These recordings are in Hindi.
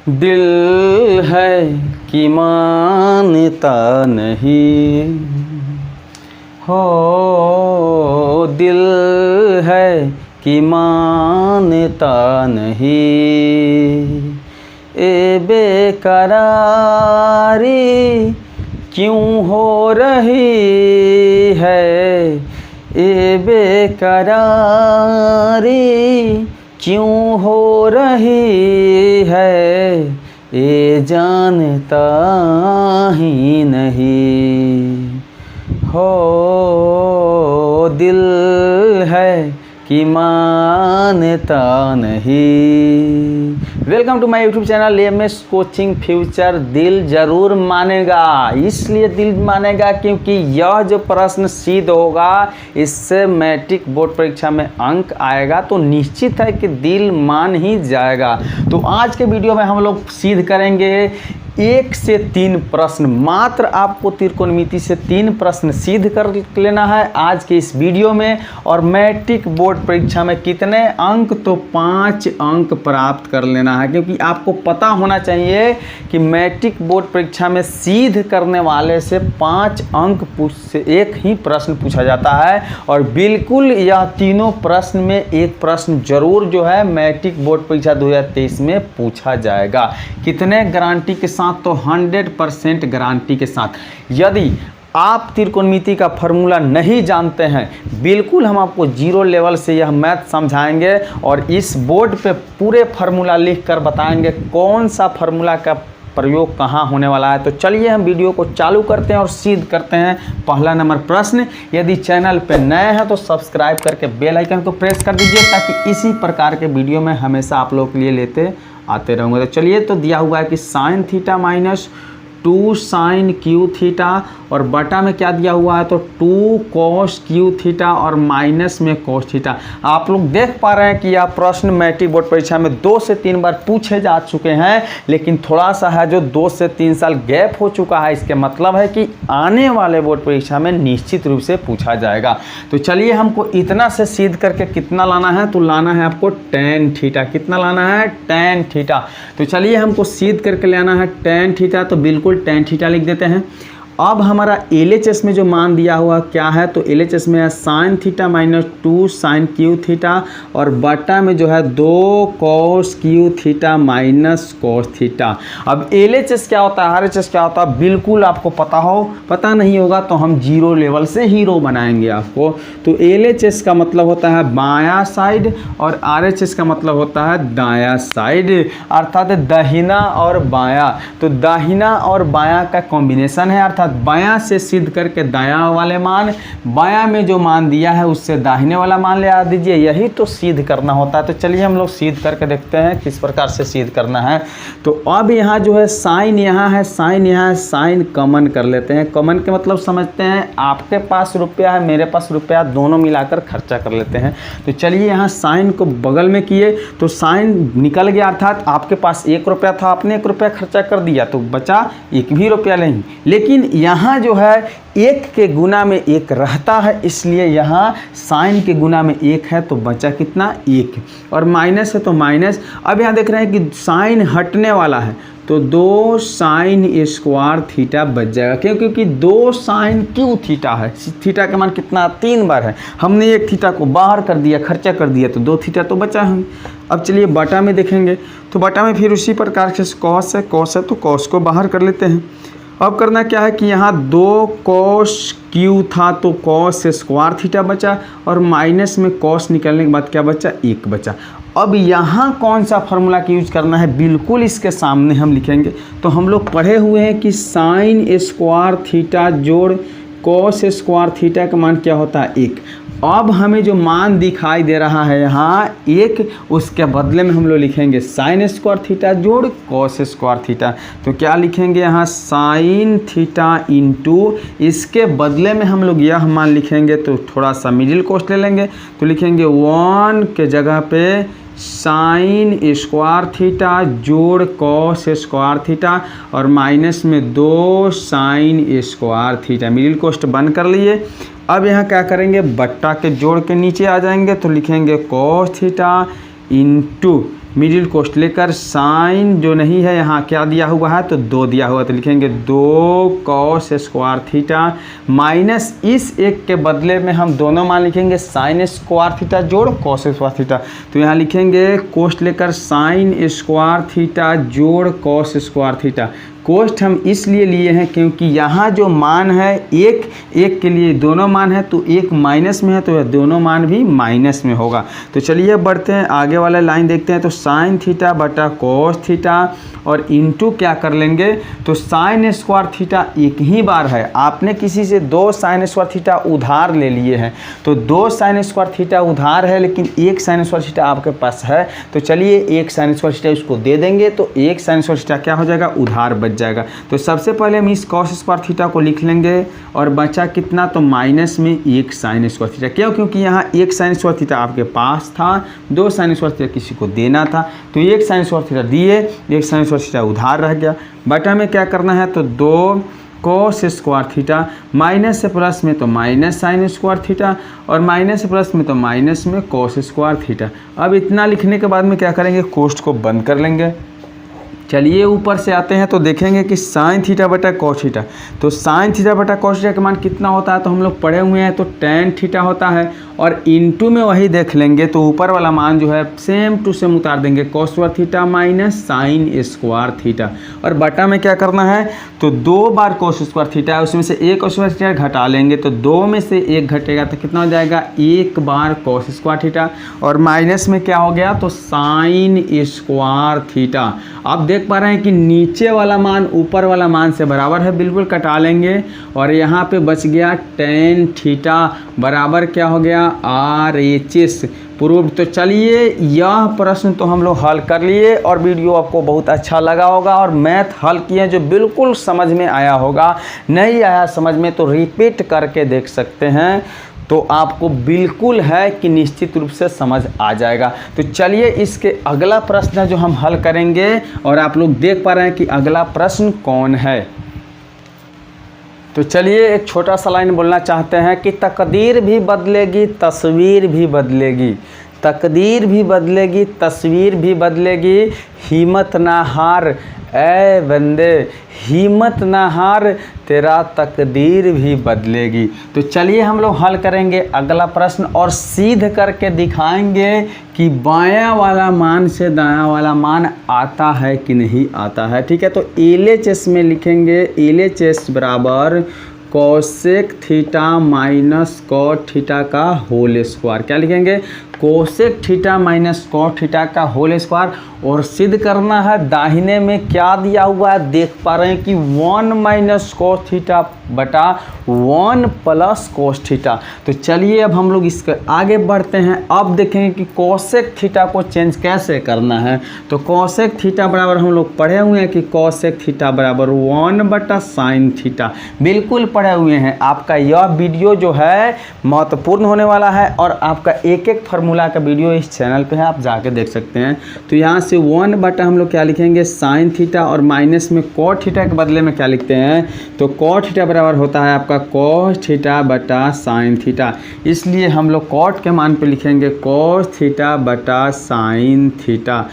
दिल है कि मानता नहीं हो, दिल है कि मानता नहीं, ए बेकरारी क्यों हो रही है, ए बेकरारी क्यों हो रही है, ये जानता ही नहीं हो, दिल है कि मानता नहीं। Welcome to my YouTube channel MS coaching future. दिल जरूर मानेगा, इसलिए दिल मानेगा क्योंकि यह जो प्रश्न सिद्ध होगा इससे मैट्रिक बोर्ड परीक्षा में अंक आएगा, तो निश्चित है कि दिल मान ही जाएगा। तो आज के वीडियो में हम लोग सिद्ध करेंगे 1 से 3 प्रश्न। मात्र आपको त्रिकोणमिति से 3 प्रश्न सिद्ध कर लेना है आज के इस वीडियो में। और मैट्रिक बोर्ड परीक्षा में कितने अंक, तो 5 अंक प्राप्त कर लेना है, क्योंकि आपको पता होना चाहिए कि मैट्रिक बोर्ड परीक्षा में सिद्ध करने वाले से 5 अंक से एक ही प्रश्न पूछा जाता है। और बिल्कुल यह तीनों प्रश्न में एक प्रश्न जरूर जो है मैट्रिक बोर्ड परीक्षा 2023 में पूछा जाएगा। कितने गारंटी के साथ, तो 100% गारंटी के साथ। यदि आप त्रिकोणमिति का फॉर्मूला नहीं जानते हैं, बिल्कुल हम आपको 0 लेवल से यह मैथ समझाएंगे और इस बोर्ड पे पूरे फार्मूला लिख कर बताएंगे कौन सा फार्मूला का प्रयोग कहाँ होने वाला है। तो चलिए हम वीडियो को चालू करते हैं और सिद्ध करते हैं पहला नंबर प्रश्न। यदि चैनल पे नए हैं तो सब्सक्राइब करके बेल आइकन को प्रेस कर दीजिए, ताकि इसी प्रकार के वीडियो में हमेशा आप लोगों के लिए लेते आते रहूँगा। तो चलिए, तो दिया हुआ है कि sine theta minus 2 sine cube theta, और बटा में क्या दिया हुआ है, तो 2 कॉस क्यू थीटा और माइनस में कॉस थीटा। आप लोग देख पा रहे हैं कि यह प्रश्न मैट्रिक बोर्ड परीक्षा में 2 से 3 बार पूछे जा चुके हैं, लेकिन थोड़ा सा है जो 2 से 3 साल गैप हो चुका है। इसके मतलब है कि आने वाले बोर्ड परीक्षा में निश्चित रूप से पूछा जाएगा। तो चलिए, हमको इतना से सिद्ध करके कितना लाना है, तो लाना है आपको tan थीटा। कितना लाना है, tan थीटा। तो चलिए, हमको सिद्ध करके लाना है tan थीटा, तो बिल्कुल tan थीटा लिख देते हैं। अब हमारा LHS में जो मान दिया हुआ क्या है, तो LHS में है sine theta minus 2 sine cube theta, और बटा में जो है 2 cos cube theta minus cos theta. अब LHS क्या होता है, RHS क्या होता है, बिल्कुल आपको पता नहीं होगा तो हम 0 लेवल से हीरो बनाएंगे आपको। तो LHS का मतलब होता है बायां साइड और RHS का मतलब होता है दायां साइड, अर्थात दाहिना और बायां। तो दाहिना और बायां का कॉम्बिनेशन है, अर्थात बायां से सिद्ध करके दायां वाले मान, बायां में जो मान दिया है उससे दाहिने वाला मान ले आ दीजिए, यही तो सिद्ध करना होता है। तो चलिए हम लोग सिद्ध करके देखते हैं किस प्रकार से सिद्ध करना है। तो अब यहाँ जो है साइन यहाँ है, साइन यहाँ है, साइन कॉमन कर लेते हैं। कॉमन के मतलब समझते हैं, आपके पास रुपया है, मेरे पास रुपया, दोनों मिलाकर खर्चा कर लेते हैं। तो चलिए, यहाँ साइन को बगल में किए तो साइन निकल गया, अर्थात आपके पास 1 रुपया था, आपने 1 रुपया खर्चा कर दिया तो बचा 1 भी रुपया नहीं। लेकिन यहाँ जो है 1 के गुना में 1 रहता है, इसलिए यहाँ साइन के गुना में 1 है, तो बचा कितना, 1। और माइनस है तो माइनस। अब यहाँ देख रहे हैं कि साइन हटने वाला है, तो 2 साइन स्क्वायर थीटा बच जाएगा। क्यों, क्योंकि 2 साइन क्यू थीटा है। थीटा का मान कितना, 3 बार है, हमने 1 थीटा को बाहर कर दिया, खर्चा कर दिया, तो 2 थीटा तो बचा है। अब चलिए बटा में देखेंगे, तो बटा में फिर उसी प्रकार से कॉस है तो कॉस को बाहर कर लेते हैं। अब करना क्या है कि यहाँ 2 कॉस क्यू था तो कॉस स्क्वायर थीटा बचा, और माइनस में कॉस निकलने के बाद क्या बचा, 1 बचा। अब यहाँ कौन सा फार्मूला का यूज करना है, बिल्कुल इसके सामने हम लिखेंगे। तो हम लोग पढ़े हुए हैं कि साइन स्क्वायर थीटा जोड़ कॉस स्क्वायर थीटा का मान क्या होता है, 1। अब हमें जो मान दिखाई दे रहा है यहाँ 1, उसके बदले में हम लोग लिखेंगे साइन स्क्वायर थीटा जोड़ कॉस स्क्वायर थीटा। तो क्या लिखेंगे यहाँ, साइन थीटा इंटू, इसके बदले में हम लोग यह मान लिखेंगे, तो थोड़ा सा मिडिल कोस्ट ले लेंगे, तो लिखेंगे 1 के जगह पे साइन स्क्वायर थीटा जोड़ कॉस स्क्वायर थीटा, और माइनस में 2 साइन स्क्वायर थीटा, मिडिल कोस्ट बंद कर लिए। अब यहाँ क्या करेंगे, बट्टा के जोड़ के नीचे आ जाएंगे, तो लिखेंगे कॉस थीटा इंटू मिडिल कोस्ट लेकर साइन जो नहीं है यहाँ क्या दिया हुआ है तो 2 दिया हुआ, तो लिखेंगे 2 कॉस स्क्वायर थीटा माइनस इस एक के बदले में हम दोनों मान लिखेंगे साइन स्क्वायर थीटा जोड़ कॉस स्क्वायर थीटा। तो यहाँ लिखेंगे कोस्ट लेकर साइन स्क्वायर थीटा जोड़ कॉस स्क्वायर थीटा। कोस्ट हम इसलिए लिए हैं क्योंकि यहाँ जो मान है एक के लिए दोनों मान है, तो एक माइनस में है तो यह दोनों मान भी माइनस में होगा। तो चलिए बढ़ते हैं आगे वाला लाइन देखते हैं। तो साइन थीटा बटा कोस थीटा और इनटू क्या कर लेंगे तो साइन स्क्वायर थीटा एक ही बार है, आपने किसी से 2 साइन स्क्वायर थीटा उधार ले लिए हैं, तो 2 साइन स्क्वायर थीटा उधार है लेकिन 1 साइन स्क्वायर थीटा आपके पास है, तो चलिए 1 साइन स्क्वायर थीटा उसको दे देंगे, तो 1 साइन स्क्वायर थीटा क्या हो जाएगा उधार बच जाएगा। तो सबसे पहले हम इस कॉस स्क्वायर थीटा को लिख लेंगे और बचा कितना तो माइनस में 1 साइन स्क्वायर थीटा। क्यों? क्योंकि यहाँ 1 साइन स्क्वायर थीटा आपके पास था, 2 साइन स्क्वायर थीटा किसी को देना था, तो 1 साइन स्क्वायर थीटा दिए, 1 साइन स्क्वायर थीटा उधार रह गया। बटा में क्या करना है तो 2 कॉस स्क्वायर थीटा, माइनस से प्लस में तो माइनस साइन स्क्वायर थीटा और माइनस से प्लस में तो माइनस में कॉस स्क्वायर थीटा। अब इतना लिखने के बाद में क्या करेंगे कोष्ठ को बंद कर लेंगे। चलिए ऊपर से आते हैं तो देखेंगे कि साइन थीटा बटा कॉस थीटा, तो साइन थीटा बटा कॉस थीटा का मान कितना होता है तो हम लोग पढ़े हुए हैं, तो टेन थीटा होता है और इनटू में वही देख लेंगे तो ऊपर वाला मान जो है सेम टू सेम उतार देंगे, cos square theta minus sign square theta. और बटा में क्या करना है तो 2 बार कॉस स्क्वायर थीटा है, उसमें से 1 कॉस स्क्वायर थीटा घटा लेंगे, तो 2 में से 1 घटेगा तो कितना हो जाएगा 1 बार कॉस स्क्वायर थीटा और माइनस में क्या हो गया तो साइन स्क्वायर थीटा। आप देख पा रहे हैं कि नीचे वाला मान ऊपर वाला मान से बराबर है, बिल्कुल कटा लेंगे और यहाँ पे बच गया टेन थीटा बराबर क्या हो गया RHS प्रूव। तो चलिए यह प्रश्न तो हम लोग हल कर लिए और वीडियो आपको बहुत अच्छा लगा होगा और मैथ हल किए जो बिल्कुल समझ में आया होगा, नहीं आया समझ में तो रिपीट करके देख सकते हैं, तो आपको बिल्कुल है कि निश्चित रूप से समझ आ जाएगा। तो चलिए इसके अगला प्रश्न है जो हम हल करेंगे और आप लोग देख पा रहे हैं कि अगला प्रश्न कौन है। तो चलिए एक छोटा सा लाइन बोलना चाहते हैं कि तकदीर भी बदलेगी तस्वीर भी बदलेगी, तकदीर भी बदलेगी तस्वीर भी बदलेगी, हिम्मत ना हार ऐ बंदे हिम्मत ना हार तेरा तकदीर भी बदलेगी। तो चलिए हम लोग हल करेंगे अगला प्रश्न और सीध करके दिखाएंगे कि बायां वाला मान से दायां वाला मान आता है कि नहीं आता है। ठीक है, तो LHS में लिखेंगे LHS बराबर cosec theta minus cot theta का होल स्क्वायर। क्या लिखेंगे cosec theta minus cot theta का होल स्क्वायर और सिद्ध करना है दाहिने में क्या दिया हुआ है देख पा रहे हैं कि 1 माइनस कॉस थीटा बटा 1 प्लस कॉस थीटा। तो चलिए अब हम लोग इसके आगे बढ़ते हैं। अब देखेंगे कि कोसेक थीटा को चेंज कैसे करना है। तो कोसेक थीटा बराबर हम लोग पढ़े हुए हैं कि कोसेक थीटा बराबर 1 बटा साइन थीटा, बिल्कुल पढ़े हुए हैं। आपका यह वीडियो जो है महत्वपूर्ण होने वाला है और आपका एक एक फार्मूला का वीडियो इस चैनल पे है, आप जाके देख सकते हैं। तो यहाँ से 1 बटा हम लोग क्या लिखेंगे साइन थीटा और माइनस में कॉट थीटा के बदले में क्या लिखते हैं तो कॉट थीटा बराबर होता है आपका कॉस थीटा बटा साइन थीटा, इसलिए हम लोग कॉट के मान पे लिखेंगे कॉस थीटा बटा साइन थीटा,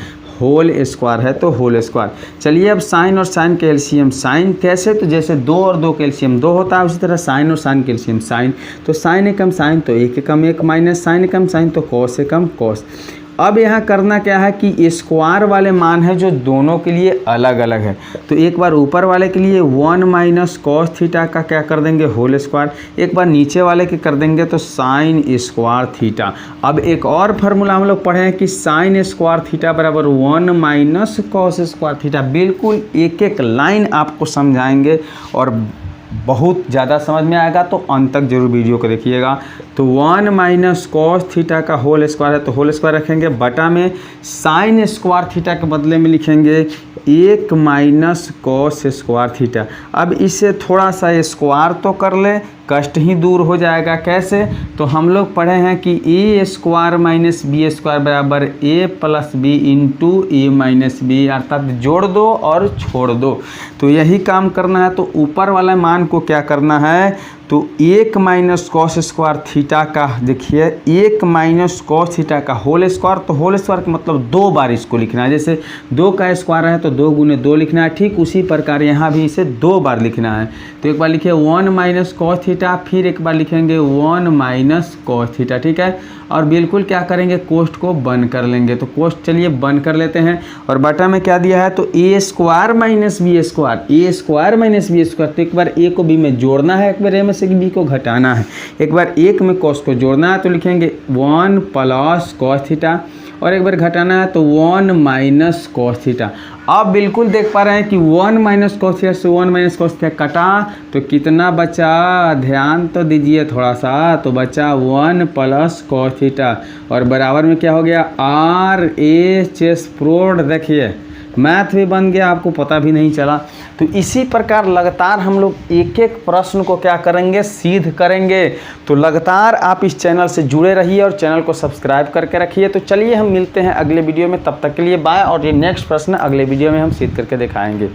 होल स्क्वायर है तो होल स्क्वायर। चलिए अब साइन और साइन के एलसीएम, साइन कैसे तो जैसे 2 और 2 के एलसीएम 2 होता है उसी तरह साइन और साइन के एलसीएम साइन, तो साइन एकम साइन तो 1 एकम 1 माइनस साइन एकम साइन तो कॉस एकम कॉस। अब यहाँ करना क्या है कि स्क्वायर वाले मान है जो दोनों के लिए अलग अलग है, तो एक बार ऊपर वाले के लिए 1 माइनस कॉस थीटा का क्या कर देंगे होल स्क्वायर, एक बार नीचे वाले के कर देंगे तो साइन स्क्वायर थीटा। अब एक और फार्मूला हम लोग पढ़े हैं कि साइन स्क्वायर थीटा बराबर 1 माइनस कॉस स्क्वायर थीटा, बिल्कुल एक एक लाइन आपको समझाएंगे और बहुत ज़्यादा समझ में आएगा, तो अंत तक जरूर वीडियो को देखिएगा। तो 1 माइनस कॉस थीटा का होल स्क्वायर है तो होल स्क्वायर रखेंगे, बटा में साइन स्क्वायर थीटा के बदले में लिखेंगे 1 माइनस कॉस स्क्वायर थीटा। अब इसे थोड़ा सा स्क्वायर तो कर ले कष्ट ही दूर हो जाएगा। कैसे? तो हम लोग पढ़े हैं कि ए स्क्वायर माइनस बी स्क्वायर बराबर ए प्लस बी इंटू ए माइनस बी, अर्थात जोड़ दो और छोड़ दो। तो यही काम करना है। तो ऊपर वाला मान को क्या करना है, तो 1 माइनस कॉस स्क्वायर थीटा का, देखिए 1 माइनस कॉस थीटा का होल स्क्वायर, तो होल स्क्वायर का मतलब 2 बार इसको लिखना है। जैसे 2 का स्क्वायर है तो 2 गुने 2 लिखना है, ठीक उसी प्रकार यहाँ भी इसे 2 बार लिखना है। तो एक बार लिखिए 1 माइनस कॉस थीटा, फिर एक बार लिखेंगे 1 माइनस कॉस थीटा, ठीक है। और बिल्कुल क्या करेंगे, कोष्ठ को बंद कर लेंगे। तो कोष्ठ चलिए बंद कर लेते हैं। और बटा में क्या दिया है, तो ए स्क्वायर माइनस बी स्क्वायर, ए स्क्वायर माइनस बी स्क्वायर, तो एक बार ए को बी में जोड़ना है, एक बार ए में से बी को घटाना है, एक बार एक में कॉस को जोड़ना है तो लिखेंगे 1 प्लस कॉस थीटा, और एक बार घटाना है तो 1 माइनस कॉस थीटा। अब बिल्कुल देख पा रहे हैं कि 1 माइनस कॉस थीटा से 1 माइनस कॉस थीटा कटा तो कितना बचा, ध्यान तो दीजिए थोड़ा सा, तो बचा 1 प्लस कॉस थीटा, और बराबर में क्या हो गया, आर एच एस प्रोड। देखिए मैथ भी बन गया, आपको पता भी नहीं चला। तो इसी प्रकार लगातार हम लोग एक एक प्रश्न को क्या करेंगे, सिद्ध करेंगे। तो लगातार आप इस चैनल से जुड़े रहिए और चैनल को सब्सक्राइब करके रखिए। तो चलिए हम मिलते हैं अगले वीडियो में, तब तक के लिए बाय। और ये नेक्स्ट प्रश्न अगले वीडियो में हम सिद्ध करके दिखाएंगे।